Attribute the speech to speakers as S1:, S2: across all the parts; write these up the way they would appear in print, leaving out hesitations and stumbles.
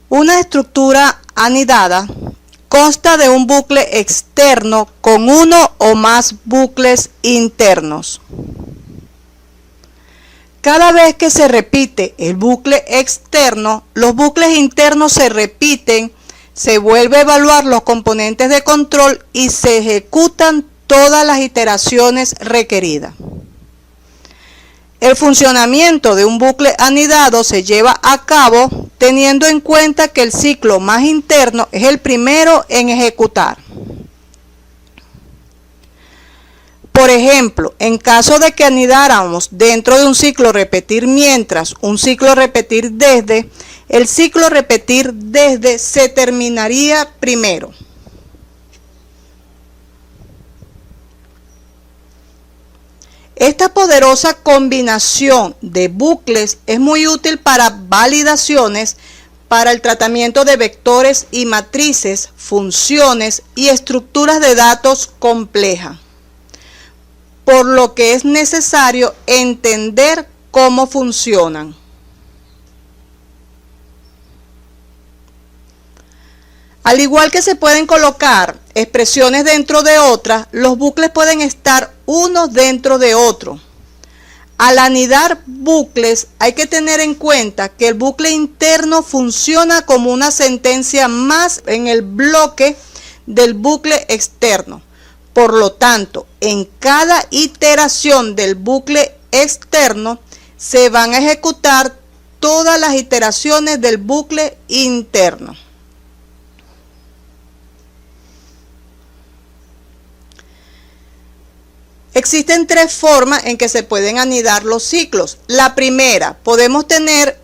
S1: Una estructura anidada consta de un bucle externo con uno o más bucles internos. Cada vez que se repite el bucle externo, los bucles internos se repiten, se vuelve a evaluar los componentes de control y se ejecutan todas las iteraciones requeridas. El funcionamiento de un bucle anidado se lleva a cabo teniendo en cuenta que el ciclo más interno es el primero en ejecutar. Por ejemplo, en caso de que anidáramos dentro de un ciclo repetir mientras, un ciclo repetir desde, el ciclo repetir desde se terminaría primero. Esta poderosa combinación de bucles es muy útil para validaciones, para el tratamiento de vectores y matrices, funciones y estructuras de datos complejas, por lo que es necesario entender cómo funcionan. Al igual que se pueden colocar expresiones dentro de otras, los bucles pueden estar unos dentro de otro. Al anidar bucles hay que tener en cuenta que el bucle interno funciona como una sentencia más en el bloque del bucle externo. Por lo tanto, en cada iteración del bucle externo se van a ejecutar todas las iteraciones del bucle interno. Existen tres formas en que se pueden anidar los ciclos. La primera, podemos tener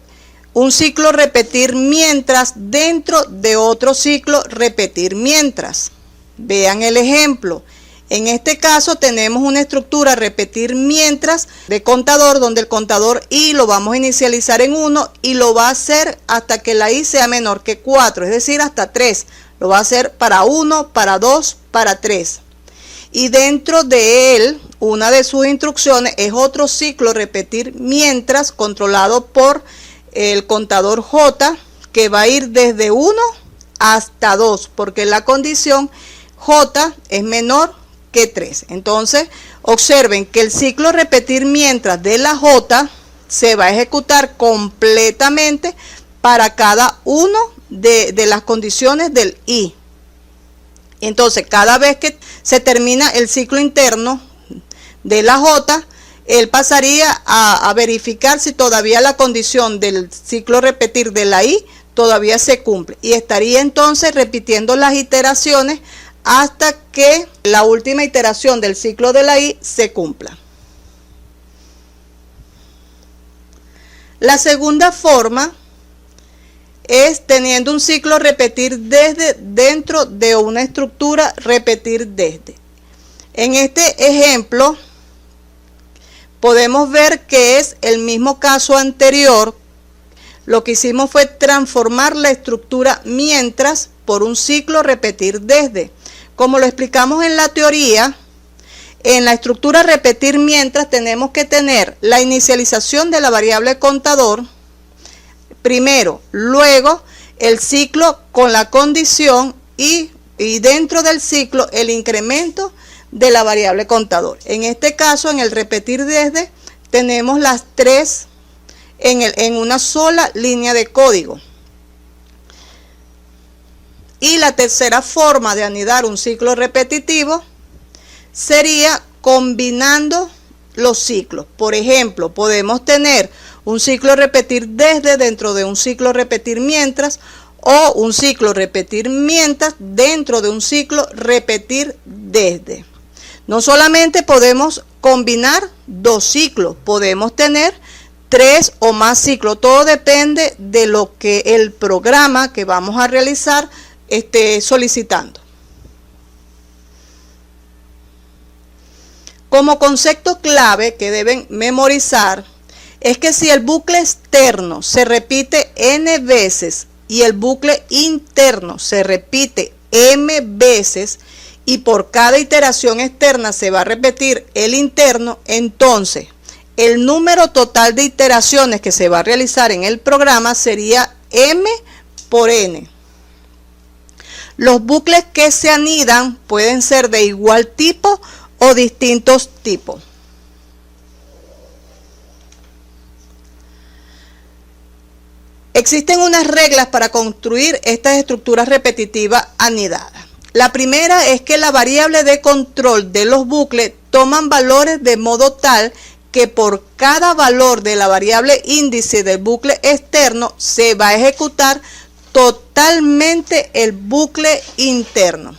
S1: un ciclo repetir mientras dentro de otro ciclo repetir mientras. Vean el ejemplo. En este caso tenemos una estructura repetir mientras de contador, donde el contador i lo vamos a inicializar en 1 y lo va a hacer hasta que la i sea menor que 4, es decir, hasta 3. Lo va a hacer para 1, para 2, para 3. Y dentro de él, una de sus instrucciones es otro ciclo repetir mientras, controlado por el contador J, que va a ir desde 1 hasta 2, porque la condición J es menor que 3. Entonces, observen que el ciclo repetir mientras de la J se va a ejecutar completamente para cada uno de las condiciones del I. Entonces, cada vez que se termina el ciclo interno de la J, él pasaría a verificar si todavía la condición del ciclo repetir de la I todavía se cumple. Y estaría entonces repitiendo las iteraciones hasta que la última iteración del ciclo de la I se cumpla. La segunda forma es teniendo un ciclo repetir desde dentro de una estructura repetir desde. En este ejemplo podemos ver que es el mismo caso anterior. Lo que hicimos fue transformar la estructura mientras por un ciclo repetir desde. Como lo explicamos en la teoría, en la estructura repetir mientras tenemos que tener la inicialización de la variable contador primero, luego el ciclo con la condición y dentro del ciclo el incremento de la variable contador. En este caso, en el repetir desde, tenemos las tres en una sola línea de código. Y la tercera forma de anidar un ciclo repetitivo sería combinando los ciclos. Por ejemplo, podemos tener un ciclo repetir desde dentro de un ciclo repetir mientras, o un ciclo repetir mientras dentro de un ciclo repetir desde. No solamente podemos combinar dos ciclos, podemos tener 3 o más ciclos. Todo depende de lo que el programa que vamos a realizar esté solicitando. Como concepto clave que deben memorizar es que si el bucle externo se repite n veces y el bucle interno se repite m veces y por cada iteración externa se va a repetir el interno, entonces el número total de iteraciones que se va a realizar en el programa sería m por n. Los bucles que se anidan pueden ser de igual tipo o distintos tipos. Existen unas reglas para construir estas estructuras repetitivas anidadas. La primera es que la variable de control de los bucles toman valores de modo tal que por cada valor de la variable índice del bucle externo se va a ejecutar totalmente el bucle interno.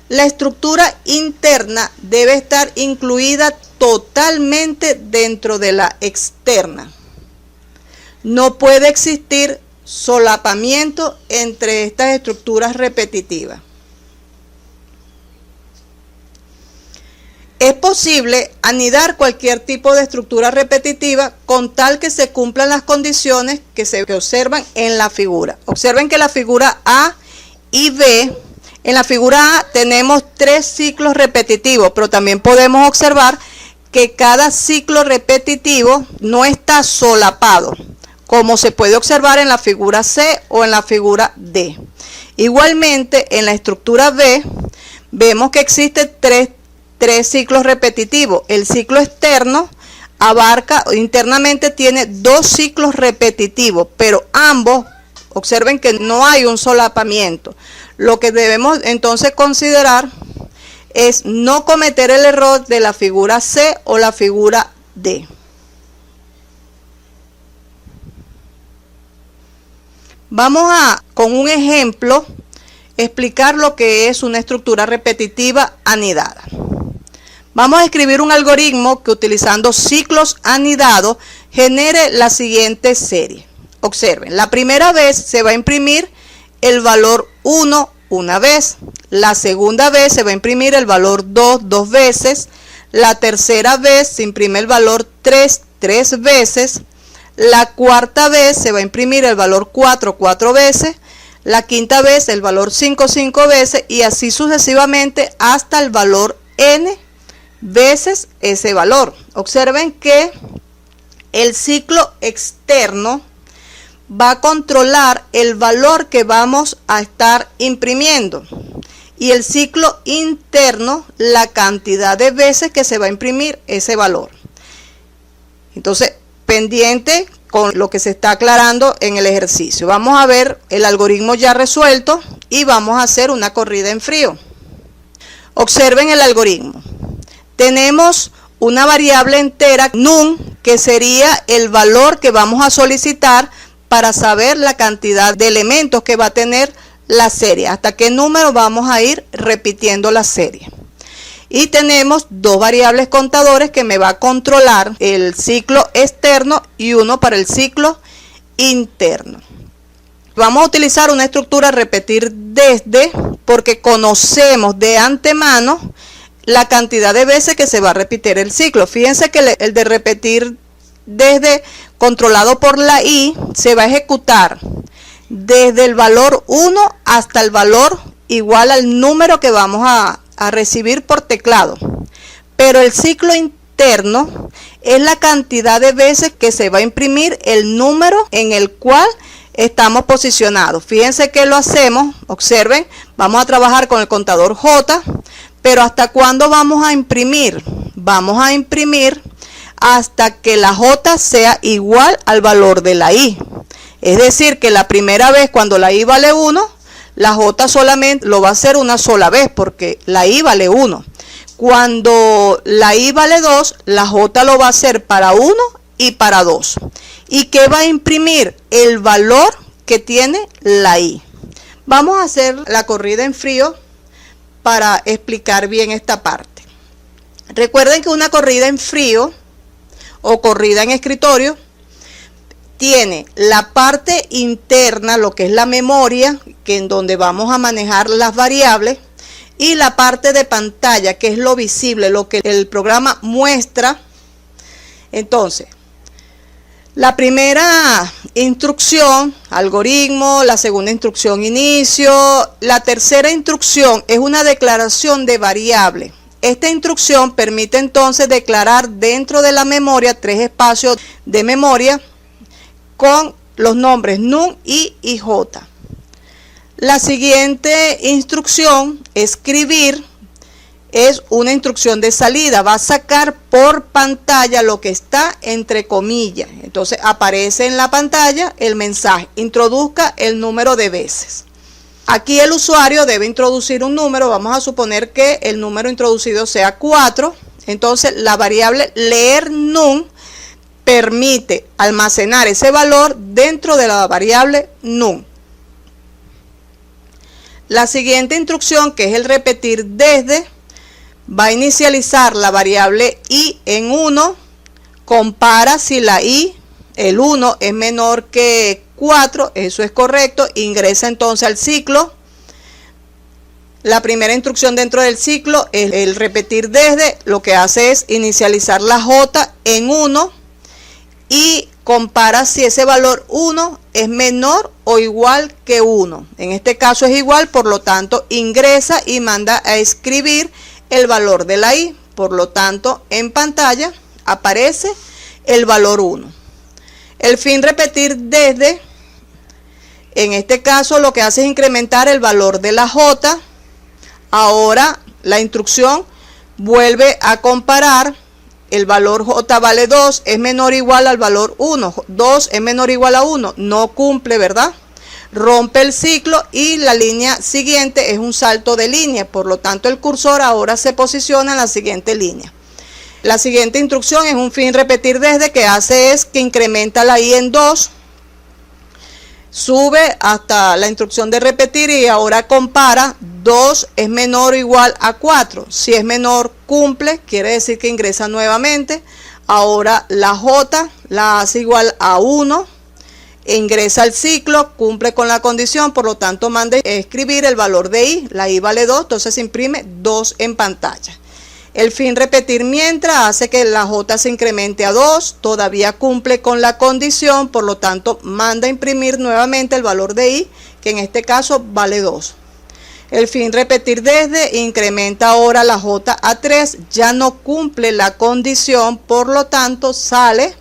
S1: La estructura interna debe estar incluida totalmente dentro de la externa. No puede existir solapamiento entre estas estructuras repetitivas. Es posible anidar cualquier tipo de estructura repetitiva con tal que se cumplan las condiciones que se observan en la figura. Observen que la figura A y B, en la figura A tenemos 3 ciclos repetitivos, pero también podemos observar que cada ciclo repetitivo no está solapado, como se puede observar en la figura C o en la figura D. Igualmente, en la estructura B, vemos que existen tres ciclos repetitivos. El ciclo externo abarca, internamente tiene 2 ciclos repetitivos, pero ambos, observen que no hay un solapamiento. Lo que debemos entonces considerar es no cometer el error de la figura C o la figura D. Vamos a, con un ejemplo, explicar lo que es una estructura repetitiva anidada. Vamos a escribir un algoritmo que utilizando ciclos anidados genere la siguiente serie. Observen, la primera vez se va a imprimir el valor 1 una vez, la segunda vez se va a imprimir el valor 2 dos veces, la tercera vez se imprime el valor 3 tres veces, la cuarta vez se va a imprimir el valor 4 cuatro veces, la quinta vez el valor 5 cinco veces y así sucesivamente hasta el valor n veces ese valor. Observen que el ciclo externo va a controlar el valor que vamos a estar imprimiendo y el ciclo interno la cantidad de veces que se va a imprimir ese valor. Entonces, pendiente con lo que se está aclarando en el ejercicio. Vamos a ver el algoritmo ya resuelto y vamos a hacer una corrida en frío. Observen el algoritmo. Tenemos una variable entera num que sería el valor que vamos a solicitar para saber la cantidad de elementos que va a tener la serie, hasta qué número vamos a ir repitiendo la serie. Y tenemos 2 variables contadores que me va a controlar el ciclo externo y uno para el ciclo interno. Vamos a utilizar una estructura repetir desde porque conocemos de antemano la cantidad de veces que se va a repetir el ciclo. Fíjense que el de repetir desde controlado por la i se va a ejecutar desde el valor 1 hasta el valor igual al número que vamos a recibir por teclado. Pero el ciclo interno es la cantidad de veces que se va a imprimir el número en el cual estamos posicionados. Fíjense que lo hacemos, observen, vamos a trabajar con el contador J, pero ¿hasta cuándo vamos a imprimir? Vamos a imprimir hasta que la J sea igual al valor de la I. Es decir, que la primera vez cuando la I vale 1, la J solamente lo va a hacer una sola vez porque la I vale 1. Cuando la I vale 2, la J lo va a hacer para 1 y para 2. ¿Y qué va a imprimir? El valor que tiene la I. Vamos a hacer la corrida en frío para explicar bien esta parte. Recuerden que una corrida en frío o corrida en escritorio tiene la parte interna, lo que es la memoria, que en donde vamos a manejar las variables, y la parte de pantalla, que es lo visible, lo que el programa muestra. Entonces, la primera instrucción, algoritmo, la segunda instrucción, inicio, la tercera instrucción es una declaración de variable. Esta instrucción permite entonces declarar dentro de la memoria 3 espacios de memoria con los nombres NUM y IJ. La siguiente instrucción, escribir, es una instrucción de salida. Va a sacar por pantalla lo que está entre comillas. Entonces aparece en la pantalla el mensaje. Introduzca el número de veces. Aquí el usuario debe introducir un número. Vamos a suponer que el número introducido sea 4. Entonces la variable leer NUM permite almacenar ese valor dentro de la variable NUM. La siguiente instrucción, que es el repetir desde, va a inicializar la variable i en 1, compara si la i, el 1, es menor que 4, eso es correcto, ingresa entonces al ciclo. La primera instrucción dentro del ciclo es el repetir desde, lo que hace es inicializar la j en 1 y compara si ese valor 1 es menor o igual que 1. En este caso es igual, por lo tanto ingresa y manda a escribir el valor de la i. Por lo tanto, en pantalla aparece el valor 1. El fin repetir desde, en este caso lo que hace es incrementar el valor de la j. Ahora la instrucción vuelve a comparar. El valor j vale 2, es menor o igual al valor 1. 2 es menor o igual a 1. No cumple, ¿verdad? Rompe el ciclo y la línea siguiente es un salto de línea. Por lo tanto, el cursor ahora se posiciona en la siguiente línea. La siguiente instrucción es un fin repetir desde, que hace es que incrementa la i en 2. Sube hasta la instrucción de repetir y ahora compara. 2 es menor o igual a 4. Si es menor, cumple, quiere decir que ingresa nuevamente. Ahora la j la hace igual a 1, ingresa al ciclo, cumple con la condición, por lo tanto manda a escribir el valor de i. La i vale 2, entonces se imprime 2 en pantalla. El fin repetir mientras hace que la j se incremente a 2, todavía cumple con la condición, por lo tanto manda a imprimir nuevamente el valor de i, que en este caso vale 2. El fin repetir desde incrementa ahora la j a 3, ya no cumple la condición, por lo tanto sale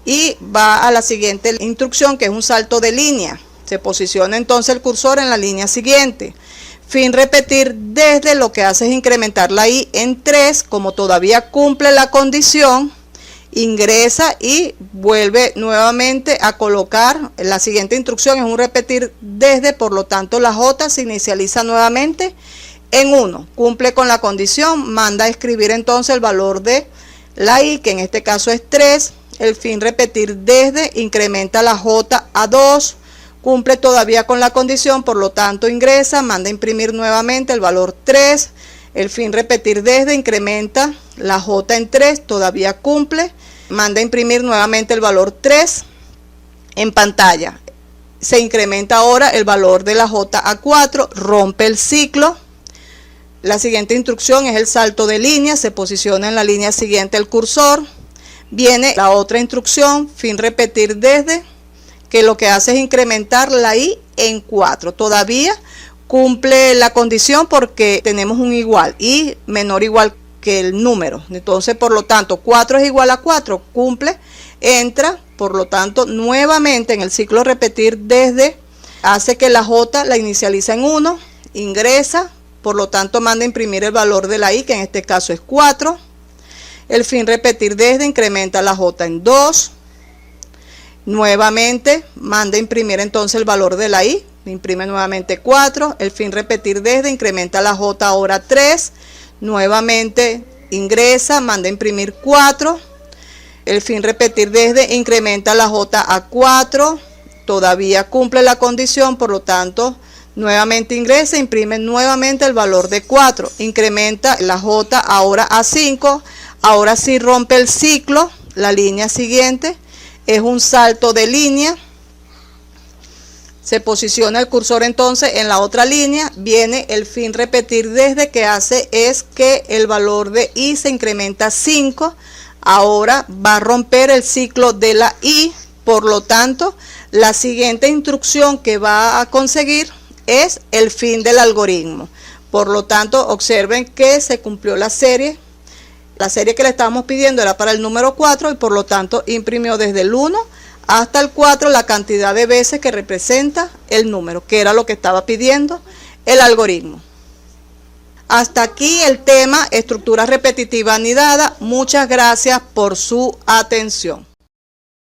S1: y va a la siguiente instrucción, que es un salto de línea. Se posiciona entonces el cursor en la línea siguiente. Fin repetir desde, lo que hace es incrementar la i en 3, como todavía cumple la condición, ingresa y vuelve nuevamente a colocar. La siguiente instrucción es un repetir desde, por lo tanto la j se inicializa nuevamente en 1, cumple con la condición, manda a escribir entonces el valor de la i, que en este caso es 3. El fin repetir desde incrementa la j a 2, cumple todavía con la condición, por lo tanto ingresa, manda a imprimir nuevamente el valor 3. El fin repetir desde incrementa la j en 3, todavía cumple, manda a imprimir nuevamente el valor 3 en pantalla. Se incrementa ahora el valor de la j a 4, rompe el ciclo. La siguiente instrucción es el salto de línea, se posiciona en la línea siguiente el cursor. Viene la otra instrucción, fin repetir desde, que lo que hace es incrementar la i en 4. Todavía cumple la condición porque tenemos un igual, y menor o igual que el número. Entonces, por lo tanto, 4 es igual a 4, cumple, entra, por lo tanto, nuevamente en el ciclo repetir desde, hace que la j la inicializa en 1, ingresa, por lo tanto, manda a imprimir el valor de la i, que en este caso es 4. El fin repetir desde incrementa la j en 2. Nuevamente manda a imprimir entonces el valor de la i, imprime nuevamente 4. El fin repetir desde incrementa la j ahora 3. Nuevamente ingresa, manda a imprimir 4. El fin repetir desde incrementa la j a 4. Todavía cumple la condición, por lo tanto nuevamente ingresa, imprime nuevamente el valor de 4. Incrementa la j ahora a 5. Ahora sí rompe el ciclo. La línea siguiente es un salto de línea. Se posiciona el cursor entonces en la otra línea. Viene el fin repetir desde, que hace es que el valor de i se incrementa a 5. Ahora va a romper el ciclo de la i. Por lo tanto, la siguiente instrucción que va a conseguir es el fin del algoritmo. Por lo tanto, observen que se cumplió la serie. La serie que le estábamos pidiendo era para el número 4 y por lo tanto imprimió desde el 1 hasta el 4 la cantidad de veces que representa el número, que era lo que estaba pidiendo el algoritmo. Hasta aquí el tema estructura repetitiva anidada. Muchas gracias por su atención.